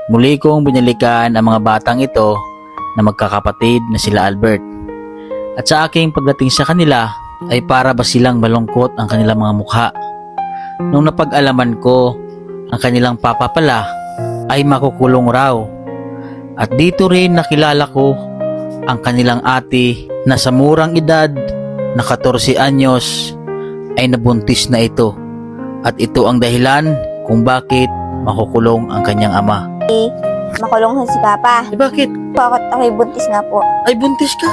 Muli kong binalikan ang mga batang ito na magkakapatid na sila Albert. At sa aking pagdating sa kanila ay para ba silang malungkot ang kanilang mga mukha. Nung napag-alaman ko ang kanilang papa pala ay makukulong raw. At dito rin nakilala ko ang kanilang ate na sa murang edad na 14 anyos ay nabuntis na ito. At ito ang dahilan kung bakit makukulong ang kanyang ama. Makulong si Papa. Bakit? Bakit ako'y buntis nga po? Ay, buntis ka.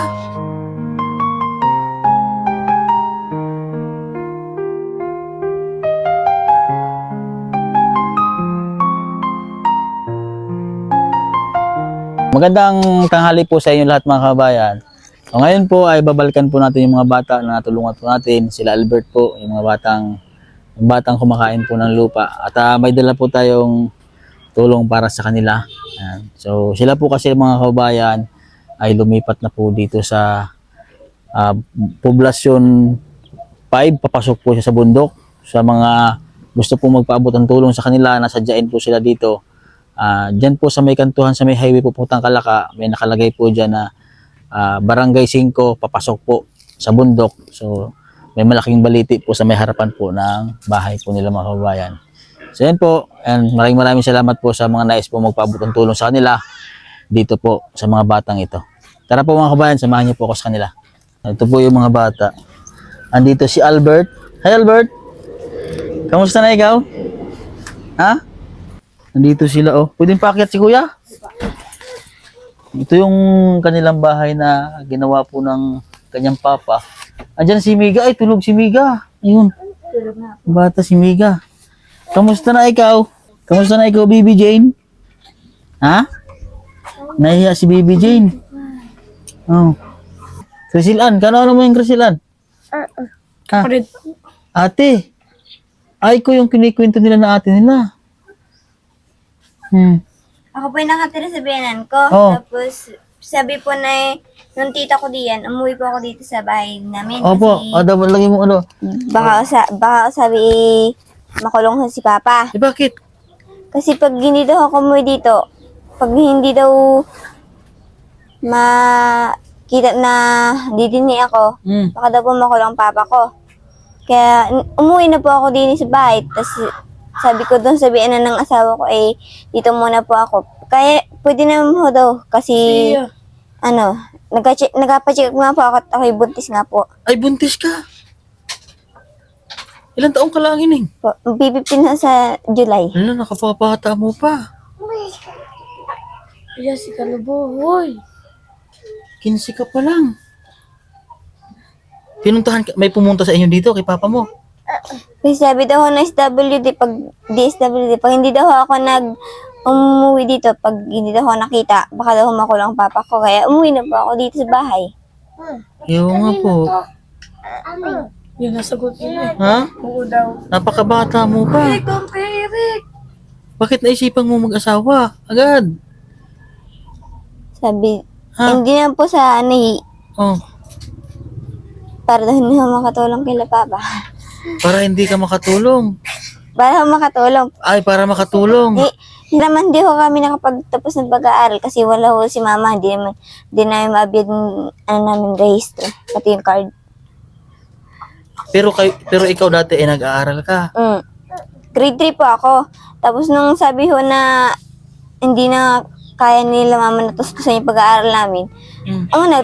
Magandang tanghali po sa inyo lahat mga kabayan. So, ngayon po ay babalikan po natin yung mga bata na natulungan po natin. Sila Albert po, yung mga batang kumakain po ng lupa. At may dala po tayong tulong para sa kanila. Ayan. So sila po kasi mga kabayan ay lumipat na po dito sa poblasyon 5. Papasok po siya sa bundok. Sa mga gusto po magpaabot ng tulong sa kanila, nasadyain po sila dito. Diyan po sa may kantuhan, sa may highway po putang Kalaka, may nakalagay po dyan na Barangay 5, papasok po sa bundok. So may malaking baliti po sa may harapan po ng bahay po nila mga kabayan. So yan po, and maraming salamat po sa mga nais po magpaabot ng tulong sa kanila dito po sa mga batang ito. Tara po mga kabayan, samahan niyo po ako sa kanila. Ito po yung mga bata. Andito si Albert. Hi Albert! Kamusta na ikaw? Ha? Nandito sila oh. Pwedeng paakyat si kuya? Ito yung kanilang bahay na ginawa po ng kanyang papa. Andyan si Miga. Ay, tulog si Miga. Ayun. Bata si Miga. Kamusta na ikaw? Kamusta na ikaw, Baby Jane? Ha? Nahiya si Baby Jane. Oh. Krisilan, kano mo yung Krisilan? Ha? Ate. Ay ko yung kinikwento nila na ate nila. Ako po yung nakatira sa biyanan ko. Oh. Tapos, sabi po na nung tita ko diyan, umuwi po ako dito sa bahay namin. Opo, dapat lagi mo ano. Baka sabi, makulong si Papa. Bakit? Kasi pag hindi daw ako umuwi dito, pag hindi daw makita na didini ako, baka daw po makulong Papa ko. Kaya umuwi na po ako din sa bahay. Tapos sabi ko doon, sabihin na ng asawa ko, dito muna po ako. Kaya pwede naman po daw. Kasi, nagpacheck nga po ako at ako'y buntis nga po. Ay, buntis ka. Ilang taong ka lang ining? Bibipin na sa July. Ano, nakapapata mo pa. Iya si Kaluboy. 15 ka pa lang. Pinuntahan ka, may pumunta sa inyo dito kay papa mo. Kasi sabi daw ako ng SWD, pag DSWD, pag hindi daw ako umuwi dito, pag hindi daw ako nakita, baka daw makulong Papa ko. Kaya umuwi na po ako dito sa bahay. Ayaw nga po. Yun nasagot niya. Ha? Oo daw. Napakabata mo pa. Eric! Bakit naisipan mo mag-asawa? Agad. Sabi, Ha? hindi na po sa Oh, para daw hindi ako makatulong kila Papa. para hindi ka makatulong. Para ako makatulong. Ay, para makatulong. Hindi naman di ho kami nakapagtapos ng pag-aaral kasi wala ho si Mama. Hindi namin maabiyad namin rehistro. Pati yung card. Pero ikaw dati ay nag-aaral ka. Grade 3 po ako. Tapos nung sabi ho na hindi na kaya nila Mama na tustusan yung pag-aaral namin,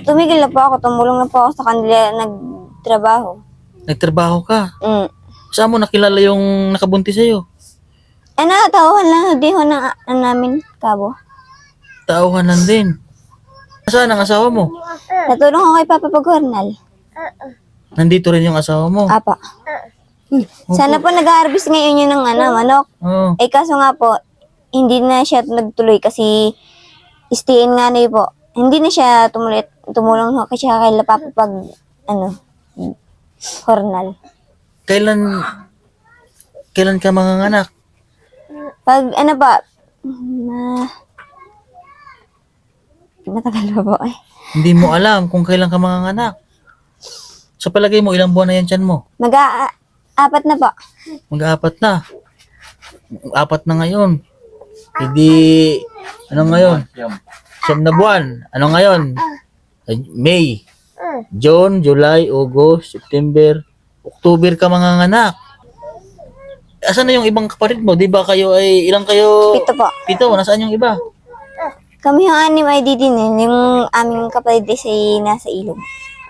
tumigil na po ako. Tumulong na po ako sa kanila nagtrabaho. Nagtrabaho ka. Saan mo nakilala yung nakabuntis sa'yo? Tauhan lang di ho namin kabo. Tauhanan din. Saan ang asawa mo? Natulong ako kay Papa Pag-Hornal. Nandito rin yung asawa mo. Apa. Sana po nag-harvest ngayon yun ng manok. Oo. Kaso nga po, hindi na siya nagtuloy kasi istiin nga na yun po. Hindi na siya tumulong ho kasi kay Papa Pag, Hornal. Kailan ka manganganak? Pag matagal pa po eh. Hindi mo alam kung kailan ka manganganak. Sa palagay mo, ilang buwan na yan tiyan mo? Apat na po. Mag-aapat na. 4 na ngayon. Hindi Ano ngayon? Siyam na buwan. Ano ngayon? May. June, July, August, September, October ka manganganak. Asan na yung ibang kapatid mo? Di ba kayo ay, ilang kayo? 7 po. 7. Nasaan yung iba? Kami yung anim ay di din eh. Yung aming kapatid ay nasa ilog.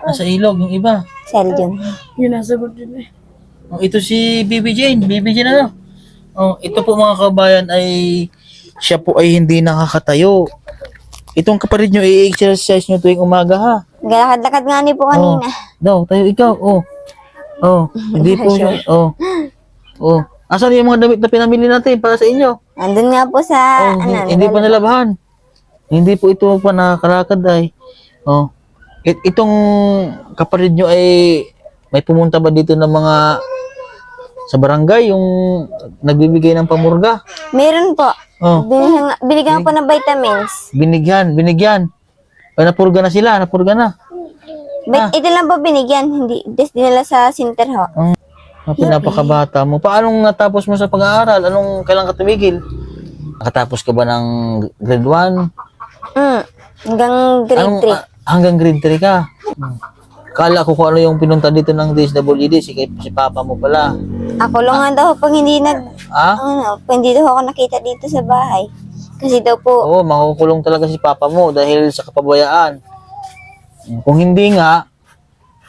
Nasa ilog, yung iba. Seljon. Yun, nasagot yun eh. Oh, ito si Baby Jane. Baby Jane ano? Oh, ito po mga kabayan ay siya po ay hindi nakakatayo. Itong kapatid nyo, i-exercise nyo tuwing umaga ha. Galakad-lakad nga ni po kanina. Daw, tayo ikaw. Oh. Oh, hindi po siya. Oh. Oh. Asan yung mga damit na pinamili natin para sa inyo? Nandun nga po sa, Oh, hindi pa nalabahan. Hindi po ito pa nakakalakad ay. Oh. Itong kapatid nyo ay may pumunta ba dito ng mga sa barangay yung nagbibigay ng pamurga? Meron po. Oh. Binigyan po ng vitamins. Binigyan. O, napurga na sila, napurga na. Ito lang po binigyan. Hindi, just dinala sa center ho. Pinapakabata mo. Paano natapos mo sa pag-aaral? Anong kailan ka tumigil? Nakatapos ka ba ng grade 1? Hanggang grade 3. Hanggang grade 3 ka. Kala ko kung ano yung pinunta dito ng DSWD, si papa mo pala. Ako lang nga daw pag hindi pag hindi daw ako nakita dito sa bahay. Kasi daw po, Oo, makukulong talaga si papa mo dahil sa kapabayaan. Kung hindi nga,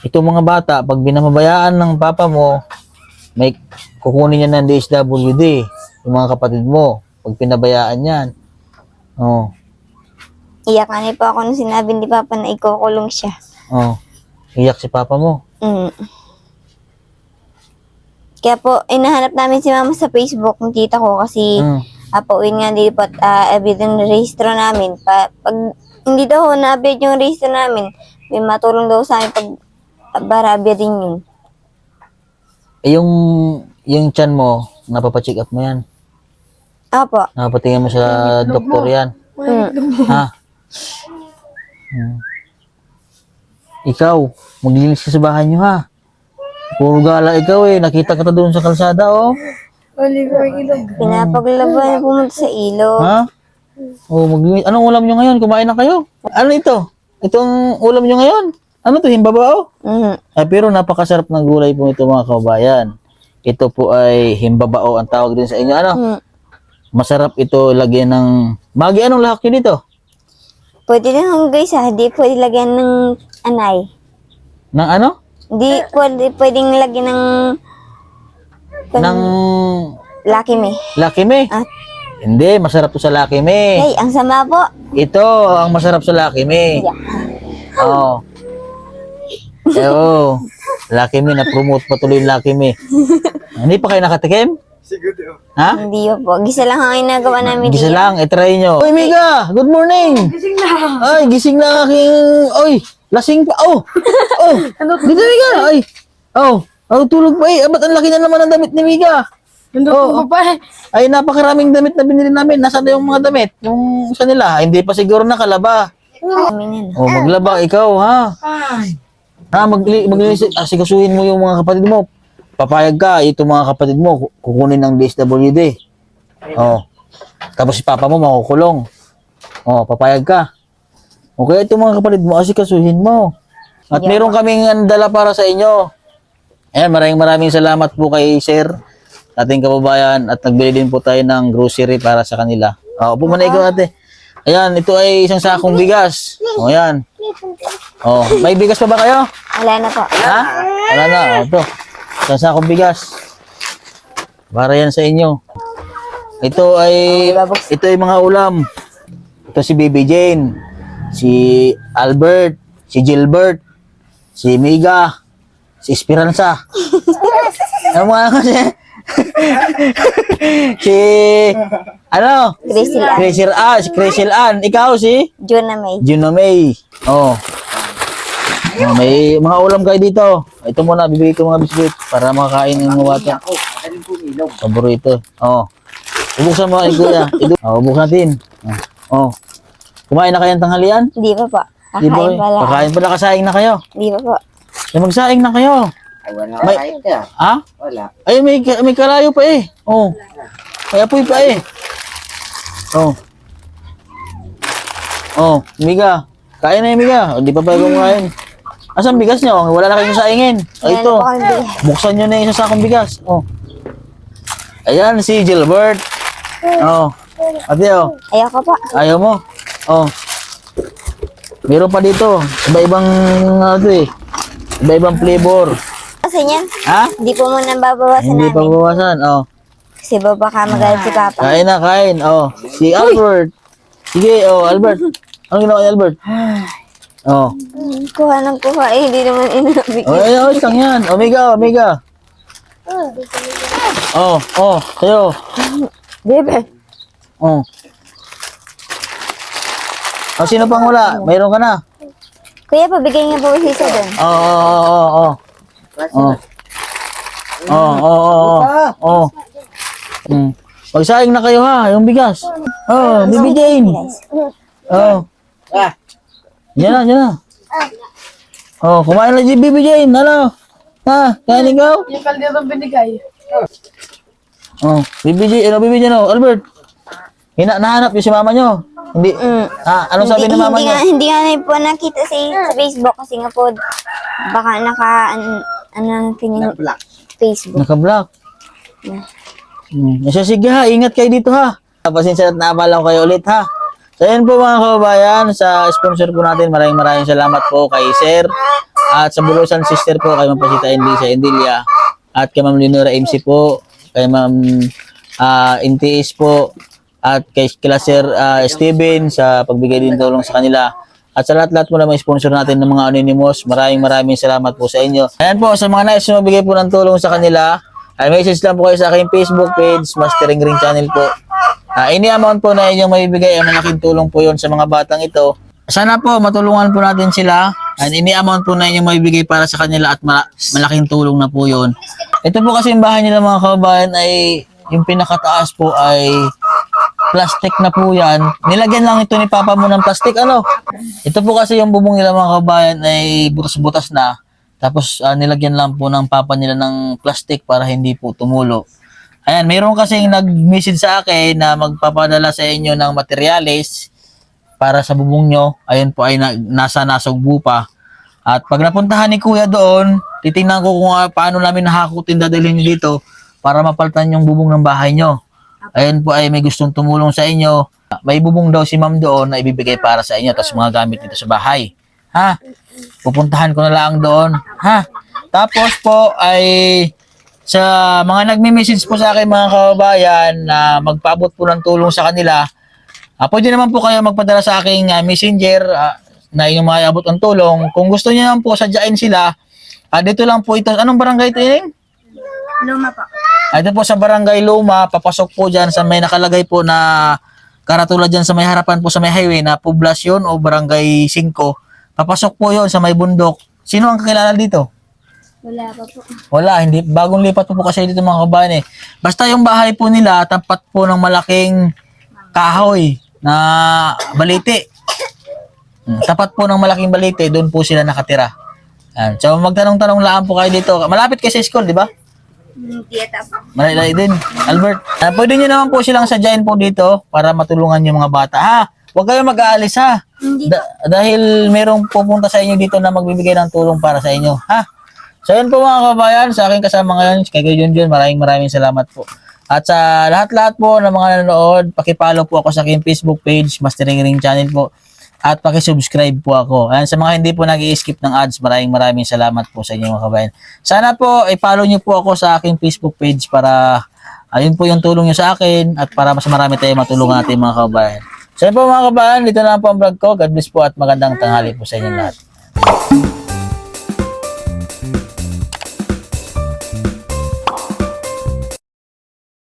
itong mga bata, pag binamabayaan ng papa mo, may kukunin niya ng DSWD, yung mga kapatid mo, pag pinabayaan yan. Oh. iyak nga niya po ako nung sinabi ni Papa na ikukulong siya. Oh. Iyak si papa mo. Kaya po, inahanap namin si Mama sa Facebook ng tita ko kasi pauwiin nga di po evident rehistro namin. Pag hindi daw na-update yung rehistro namin, may matulong daw sa amin pag barabya din yun. Yung tiyan mo, napapacheck up mo yan. Opo. Napapatingin mo sa doktor yan. Ha? Ikaw, maglinis ka sa bahay nyo ha. Puro gala ikaw eh. Nakita ka doon sa kalsada oh. Oli ko yung ilog. Pinapaglaban pumunta sa ilog. Ha? Oh, maglinis. Anong ulam nyo ngayon? Kumain na kayo? Ano ito? Itong ulam nyo ngayon? Ano to? Himbabao? Pero napakasarap ng gulay po ito mga kabayan. Ito po ay himbabao ang tawag din sa inyo. Ano? Masarap ito lagyan ng... Magi, anong lahok nyo dito? Pwede na hong guys ha, di pwede lagyan ng anay. Ng ano? Di pwedeng lagyan ng Ng Lucky Me. Lucky Me? Ah. Hindi, masarap to sa Lucky Me. Ay, ang sama po. Ito ang masarap sa Lucky Me. Yeah. Oo. Lucky Me, na-promote pa tuloy yung Lucky Me. Hindi pa kayo nakatikim? Ha? Hindi po. Gisa lang ang ginagawa namin Gisa dito. lang, i-try nyo. Uy, Mika! Good morning! Gising na. Ay, gising na ang aking... Uy, lasing pa. Oh! Oh! Dito, Mika! Ay! Oh! Oh, tulog pa eh. Ba't ang laki na naman ang damit ni Mika? Nandun pa eh. Ay, napakaraming damit na binili namin. Nasaan na yung mga damit? Yung isa nila. Hindi pa siguro nakalaba. Amin yan. Oh, maglaba ikaw, ha? Ay. Ha, asikasuhin mo yung mga kapatid mo. Papayag ka, ito mga kapatid mo, kukunin ng DSWD. Oh. Tapos si papa mo makukulong. Oh, papayag ka. Okay, ito mga kapatid mo, asikasuhin mo. At meron kaming dala para sa inyo. Ayan, maraming salamat po kay Sir, ating kababayan, at nagbili din po tayo ng grocery para sa kanila. Oh, upo muna ikaw ate. Ayan, ito ay isang sakong bigas. O, ayan. Oh, may bigas pa ba kayo? Wala na po. Ha? Wala na. O, ito. Isang sakong bigas. Para yan sa inyo. Ito ay mga ulam. Ito si Baby Jane, si Albert, si Gilbert, si Miga, si Esperanza. Ano mga kasi? Si ano? Si Crisel Ann. Ikaw si? Juna May. Juno May. Oh. May mga ulam kayo dito. Ito muna, bibigay ko mga biskuit para makakain ng mga bata. Paborito. Oh. Ubuksan mo kay kuya. Ubuksan natin. Oh. Kumain na kayong tanghalian? Hindi pa po. Di ba? Kakain pa lang. Kakain pa, nakasaing na kayo. Hindi pa po. Magsaing na kayo. Ay, wala May- kayo ka. Ha? Wala. Ay, may kalayo pa eh. Oh. May apoy pa eh. Oh. Oh, miga. Kain na yung miga. O, di pa kayo kumain. Asan bigas nyo? Wala na kayong saingin. O, Wala na ito. po kami bigas. Buksan nyo na yung isang sakong bigas. Oh. Ayan, si Gilbert. Oh. Ate, oh. Ayoko po. Ayaw mo? Oh. Meron pa dito. Iba-ibang, ano eh. Iba-ibang flavor. Kasi yan, Ha? hindi po muna babawasan Hindi pa namin. bawasan. Oh. Kasi baka magalit si Papa. Kain na, kain. Oh. Si Albert. Sige, oh, Albert. Anong ginawa ni Albert? Oh. Kuha ng kuha eh, hindi naman inabig. Oh, ay, ayos lang yan. Omega, omega. Oh, oh, tayo. Bebe. Oh. Oh, sino pang wala? Mayroon ka na. Kuya, pabigay niya po si isa doon. Oh, oh, oh, oh, oh. Oh. Oh, oh, oh, oh. Oh. Magsaing na kayo ha, yung bigas. Oh, Bibi Jane. Oh. Yan na, yan na. Oh, kumain na si Bibi Jane. Ano? Ha, kain ikaw? Yung kaldero binigay. Oh, Bibi Jane, ano Bibi Jane, oh, Albert. Nahanap yung si mama nyo. Hindi. Anong sabi ng mama nyo? Hindi nga na po nakita sa Facebook kasi nga po baka ano tingin Facebook. Naka-block. Sige ha, ingat kayo dito ha. Pasensya at naabala ko kayo ulit ha. So yun po mga kababayan, sa sponsor po natin, maraming salamat po kay Sir at sa Bulusan Sister po, kay Ma'am Pasita Endilia at kay Ma'am Leonora MC po, kay Ma'am NTS po at kay Sir Steven sa pagbigay din tulong sa kanila. At sa lahat-lahat po na mga sponsor natin ng mga anonymous, maraming salamat po sa inyo. Ayan po, sa mga nais na mabigay po ng tulong sa kanila, ay message lang po kayo sa aking Facebook page, Mastering Ring Channel po. Any amount po na inyong maibigay ay malaking tulong po yon sa mga batang ito. Sana po matulungan po natin sila. And any amount po na inyong maibigay para sa kanila at malaking tulong na po yon. Ito po kasi yung bahay nila mga kababayan ay yung pinakataas po ay plastic na po yan. Nilagyan lang ito ni Papa mo ng plastic, ano? Ito po kasi yung bubong nila mga kabayan ay butas-butas na. Tapos nilagyan lang po ng Papa nila ng plastic para hindi po tumulo. Ayan, mayroon kasing nag-message sa akin na magpapadala sa inyo ng materyales para sa bubong nyo. Ayun po ay nasa Nasugbu pa. At pag napuntahan ni Kuya doon, titingnan ko kung paano namin nakakutin dadalhin nyo dito para mapalitan yung bubong ng bahay nyo. Ayun po ay may gustong tumulong sa inyo. May bubong daw si ma'am doon na ibibigay para sa inyo, tapos mga gamit dito sa bahay. Ha? Pupuntahan ko na lang doon. Ha? Tapos po ay sa mga nagme-message po sa akin mga kababayan na magpaabot po ng tulong sa kanila, pwede naman po kayo magpadala sa aking messenger na inyong maiabot ang tulong. Kung gusto niyo naman po sadyain sila, dito lang po ito. Anong barangay ito yun? Luma po. Ito po sa Barangay Luma, papasok po dyan sa may nakalagay po na karatula dyan sa may harapan po sa may highway na Poblasyon o Barangay 5. Papasok po yon sa may bundok. Sino ang kakilala dito? Wala pa po. Wala, hindi. Bagong lipat po kasi dito mga kabayan eh. Basta yung bahay po nila, tapat po ng malaking kahoy na balite. Tapat po ng malaking balite, doon po sila nakatira. So magtanong-tanong lang po kayo dito. Malapit kayo sa school, di ba? Hindi ata po. Malay din, Albert. Pwede nyo naman po silang sadyain po dito para matulungan yung mga bata. Ha? Huwag kayo mag-aalis ha. Dahil merong pupunta sa inyo dito na magbibigay ng tulong para sa inyo. Ha? So yun po mga kabayan, sa aking kasama ngayon, kay Junjun, maraming salamat po. At sa lahat-lahat po ng mga nanonood, pakipollow po ako sa aking Facebook page, Mastering Ring Channel po. At pakisubscribe po ako. Ayan, sa mga hindi po nag-i-skip ng ads, maraming salamat po sa inyo mga kabayan. Sana po, i-follow nyo po ako sa aking Facebook page para ayun po yung tulong nyo sa akin at para mas marami tayong matulungan natin mga kabayan. So yun po mga kabayan, dito na po ang vlog ko. God bless po at magandang tanghali po sa inyo lahat.